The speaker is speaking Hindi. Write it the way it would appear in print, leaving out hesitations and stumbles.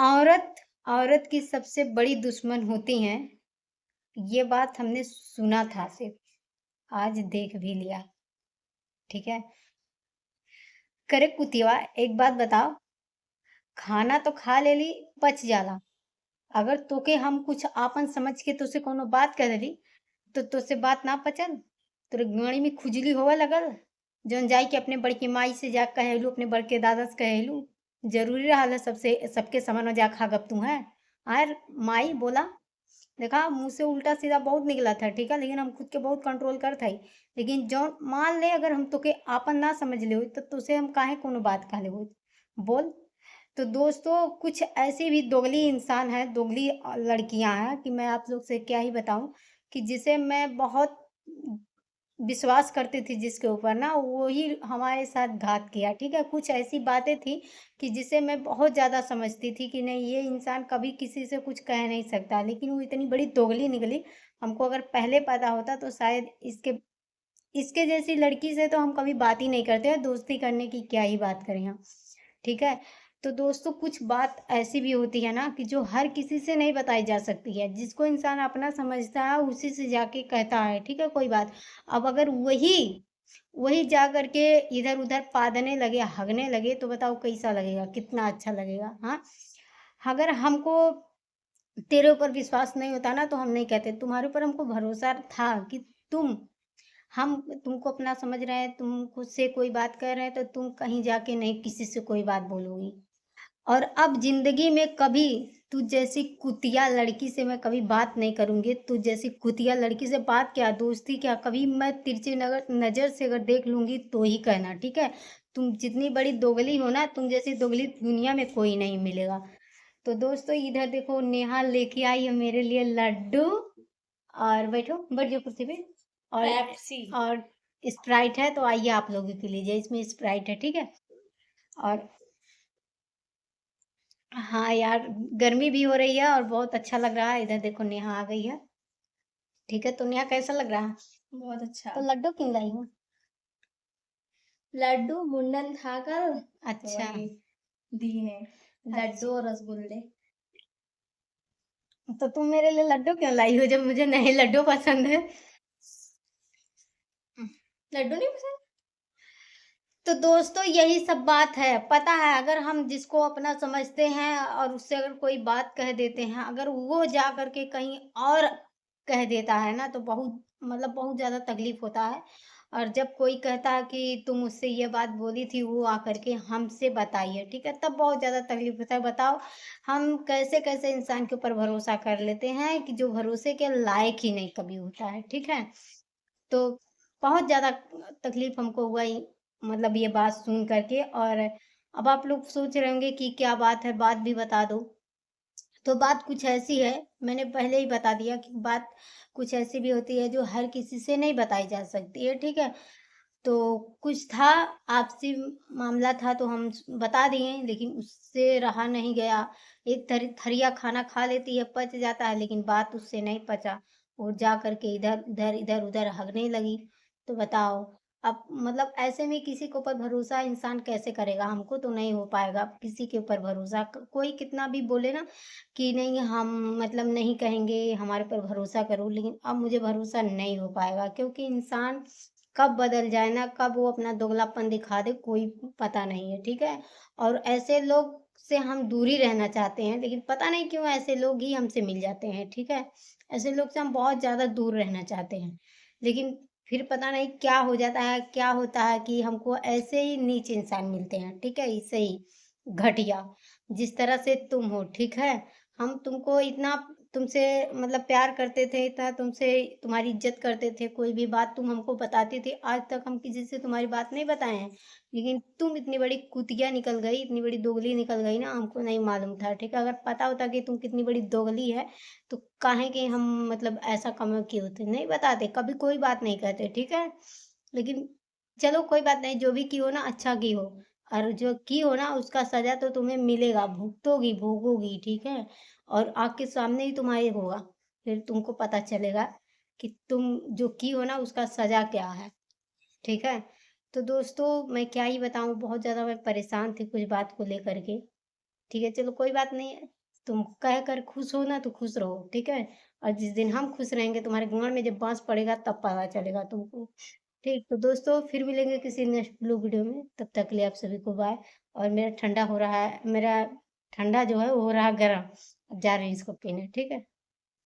औरत औरत की सबसे बड़ी दुश्मन होती हैं, ये बात हमने सुना था सिर्फ, आज देख भी लिया, ठीक है? करे कुतिवा एक बात बताओ, खाना तो खा लेली, पच जाला, अगर तोके हम कुछ आपन समझ के तोसे कोनो बात कह देली, तो तोसे बात ना पचल? तोरे गड़ी में खुजली होवे लगल? जौन जाई के अपने बड़की माई से जा कहेलू, अपने बड़के दादा से कहेलू, जरूरी रहल है सबसे सबके सामने जा खागप तू हैं? आय माई बोला, देखा मुँह से उल्टा सीधा बहुत निकलत है, ठीक है? लेकिन हम खुद के बहुत कंट्रोल करत हई। लेकिन जौन मान ले अगर हम तोके आपन ना समझ ले होई, तो तोसे हम काहे कोनो बात कह ले होई? बोल। तो दोस्तों कुछ ऐसी भी दोगली इंसान हैं, दोगली लड़कियाँ हैं कि मैं आप लोग से क्या ही बताऊँ कि जिसे मैं बहुत विश्वास करती थी जिसके ऊपर ना, वही हमारे साथ घात किया, ठीक है? कुछ ऐसी बातें थी कि जिसे मैं बहुत ज़्यादा समझती थी कि नहीं ये इंसान कभी किसी से कुछ कह नहीं सकता, लेकिन वो इतनी बड़ी दोगली निकली। हमको अगर पहले पता होता तो शायद इसके इसके जैसी लड़की से तो हम कभी बात ही नहीं करते हैं, दोस्ती करने की क्या ही बात करें हम, ठीक है? तो दोस्तों कुछ बात ऐसी भी होती है ना कि जो हर किसी से नहीं बताई जा सकती है, जिसको इंसान अपना समझता है उसी से जाके कहता है, ठीक है? कोई बात। अब अगर वही वही जा करके इधर-उधर पादने लगे, हगने लगे तो बताओ कैसा लगेगा? कितना अच्छा लगेगा, हाँ? अगर हमको तेरे ऊपर विश्वास नहीं होता ना तो हम नहीं कहते, तुम्हारे ऊपर हमको भरोसा था कि तुम हम तुमको अपना समझ रहे हैं, तुम खुद से कोई बात कर रहे हैं तो तुम कहीं जाके नहीं किसी से कोई बात बोलोगी। और अब ज़िंदगी में कभी तू जैसी कुतिया लड़की से मैं कभी बात नहीं करूँगी। तू जैसी कुतिया लड़की से बात क्या, दोस्ती क्या, कभी मैं तिरछी नज़र से अगर देख लूँगी तो ही कहना, ठीक है? तुम जितनी बड़ी दोगली हो ना, तुम जैसी दोगली दुनिया में कोई नहीं मिलेगा। तो दोस्तों इधर देखो नेहा लेके आई है मेरे लिए लड्डू और बैठो, बैठ जाओ कुर्सी पे। और पेप्सी। और स्प्राइट है तो आइए आप लोग भी पी लीजिए, इसमें स्प्राइट है, ठीक है? और हाँ यार, गर्मी भी हो रही है और बहुत अच्छा लग रहा है। इधर देखो नेहा आ गई है, ठीक है? तो नेहा कैसा लग रहा है? बहुत अच्छा। तो लड्डू क्यों लाई हो? लड्डू मुंडन था कल, तो अच्छा। वही दिए हैं, लड्डू अच्छा और रसगुल्ले। तो तुम मेरे लिए लड्डू क्यों लाई हो जब मुझे नहीं लड्डू पसंद है? लड्डू नहीं पसंद? तो दोस्तों यही सब बात है, पता है अगर हम जिसको अपना समझते हैं और उससे अगर कोई बात कह देते हैं, अगर वो जा करके कहीं और कह देता है ना तो बहुत मतलब बहुत ज़्यादा तकलीफ होता है। और जब कोई कहता है कि तुम मुझसे ये बात बोली थी, वो आकर के हमसे बताइए, ठीक है? तब बहुत ज़्यादा तकलीफ होता है। बताओ हम कैसे-कैसे इंसान के ऊपर भरोसा कर लेते हैं कि जो भरोसे के लायक ही नहीं कभी होता है, ठीक है? तो बहुत ज़्यादा तकलीफ हमको हुआ ही मतलब ये बात सुन करके। और अब आप लोग सोच रहे होंगे कि क्या बात है, बात भी बता दो। तो बात कुछ ऐसी है, मैंने पहले ही बता दिया कि बात कुछ ऐसी भी होती है जो हर किसी से नहीं बताई जा सकती है, ठीक है? तो कुछ था, आपसी मामला था तो हम बता दिए, लेकिन उससे रहा नहीं गया। एक थरिया खाना खा लेती है, पच जाता है, लेकिन बात उससे नहीं पचा। वो जा करके इधर-उधर हगने लगी। तो बताओ, अब मतलब ऐसे में किसी के ऊपर भरोसा इंसान कैसे करेगा? हमको तो नहीं हो पाएगा किसी के ऊपर भरोसा। कोई कितना भी बोले ना कि नहीं हम मतलब नहीं कहेंगे, हमारे पर भरोसा करो, लेकिन अब मुझे भरोसा नहीं हो पाएगा क्योंकि इंसान कब बदल जाए ना, कब वो अपना दोगलापन दिखा दे कोई पता नहीं है, ठीक है? और ऐसे लोग से हम दूरी रहना चाहते हैं, लेकिन पता नहीं क्यों ऐसे लोग ही हमसे मिल जाते हैं, ठीक है? ऐसे लोग से हम बहुत ज़्यादा दूर रहना चाहते हैं, लेकिन फिर पता नहीं क्या हो जाता है, क्या होता है कि हमको ऐसे ही नीच इंसान मिलते हैं, ठीक है? ऐसे ही घटिया, जिस तरह से तुम हो, ठीक है? हम तुमको इतना तुमसे मतलब प्यार करते थे, इतना तुमसे तुम्हारी इज़्ज़त करते थे, कोई भी बात तुम हमको बताती थी, आज तक हम किसी से तुम्हारी बात नहीं बताए हैं। लेकिन तुम इतनी बड़ी कुतिया निकल गई, इतनी बड़ी दोगली निकल गई ना, हमको नहीं मालूम था, ठीक है? अगर पता होता कि तुम कितनी बड़ी दोगली है, तो काहे कि हम मतलब ऐसा काम किए होते, नहीं बताते, कभी कोई बात नहीं कहते, ठीक है? लेकिन चलो कोई बात नहीं, जो भी की हो ना अच्छा की हो, और जो की हो ना उसका सज़ा तो तुम्हें मिलेगा, भुगतोगी, भोगोगी, ठीक है? और आँख के सामने ही तुम्हारे होगा, फिर तुमको पता चलेगा कि तुम जो की हो ना उसका सज़ा क्या है, ठीक है? तो दोस्तों मैं क्या ही बताऊँ, बहुत ज़्यादा मैं परेशान थी कुछ बात को लेकर के। ठीक है, चलो कोई बात नहीं है। तुम कह कर खुश हो ना तो खुश रहो, ठीक है? और जिस दिन हम खुश रहेंगे तुम्हारे गाँव में जब बाँस पड़ेगा तब पता चलेगा तुमको। ठीक, तो दोस्तों फिर मिलेंगे किसी नेक्स्ट ब्लू वीडियो में, तब तक के लिए आप सभी को बाय। और मेरा ठंडा हो रहा है, मेरा ठंडा जो है वो हो रहा है गरम, अब जा रही हूँ इसको पीने, ठीक है?